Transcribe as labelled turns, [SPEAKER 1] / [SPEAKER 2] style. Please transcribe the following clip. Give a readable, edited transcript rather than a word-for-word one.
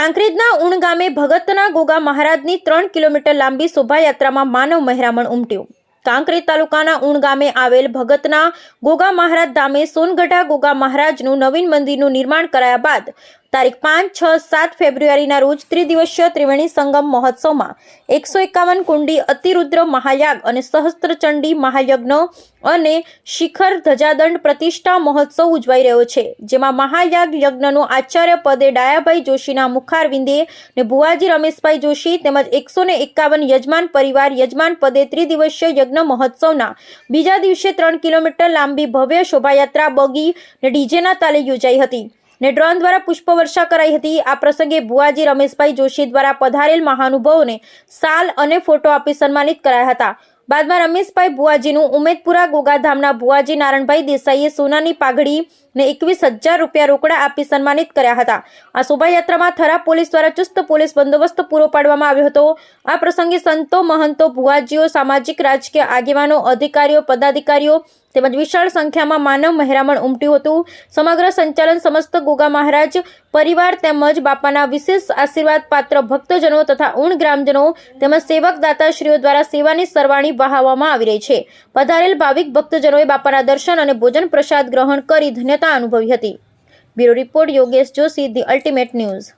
[SPEAKER 1] કાંકરેજના ઉણ ગામે ભગતના ગોગા મહારાજની 3 કિલોમીટર લાંબી શોભાયાત્રામાં માનવ મહેરામણ ઉમટ્યું। કાંકરેજ તાલુકાના ઉણ ગામે આવેલ ભગતના ગોગા મહારાજ ધામે સોનગઢા ગોગા મહારાજનું નવીન મંદિરનું નિર્માણ કરાયા બાદ તારીખ 5, 6, 7 ફેબ્રુઆરીના રોજ ત્રિદિવસીય ત્રિવેણી સંગમ મહોત્સવમાં 151 કુંડી અતિરુદ્ર મહાયાગ અને સહસ્ત્રચંડી મહાયજ્ઞ અને શિખર ધજાદંડ પ્રતિષ્ઠા મહોત્સવ ઉજવાઈ રહ્યો છે, જેમાં મહાયાગ યજ્ઞનું આચાર્ય પદે ડાયાભાઈ જોશીના મુખારવિંદે ને ભુવાજી રમેશભાઈ જોશી તેમજ 151 યજમાન પરિવાર યજમાન પદે ત્રિદિવસીય યજ્ઞ મહોત્સવના બીજા દિવસે 3 કિલોમીટર લાંબી ભવ્ય શોભાયાત્રા બગી ને ડીજેના તાલે યોજાઈ હતી ને ડ્રોન દ્વારા પુષ્પવર્ષા કરાઈ હતી। આ પ્રસંગે ભુવાજી રમેશભાઈ જોશી દ્વારા પધારેલ મહાનુભાવોને શાલ અને ફોટો આપી સન્માનિત કરાયા હતા। બાદમાં રમેશભાઈ ભુવાજીનું ઉમેદપુરા ગોગાધામના ભુવાજી નારણભાઈ દેસાઈએ સોનાની પાઘડી ને 21,000 રૂપિયા રોકડા આપી સન્માનિત કર્યા હતા। આ શોભાયાત્રામાં થરા પોલીસ દ્વારા ચુસ્ત પોલીસ બંદોબસ્ત પૂરો પાડવામાં આવ્યો હતો। આ પ્રસંગે સંતો, મહંતો, ભુવાજીઓ, સામાજિક રાજકીય આગેવાનો, અધિકારીઓ, પદાધિકારીઓ તેમજ વિશાળ સંખ્યામાં માનવ મહેરામણ ઉમટ્યું હતું। સમગ્ર સંચાલન સમસ્ત ગોગા મહારાજ પરિવાર તેમજ બાપાના વિશેષ આશીર્વાદ પાત્ર ભક્તજનો તથા ઉણ ગ્રામજનો તેમજ સેવક દાતાશ્રીઓ દ્વારા સેવાની સરવાણી વહાવવામાં આવી રહી છે। પધારેલ ભાવિક ભક્તજનોએ બાપાના દર્શન અને ભોજન પ્રસાદ ગ્રહણ કરી ધન્યતા અનુભવી હતી। Bureau report Yogesh Joshi, the ultimate news.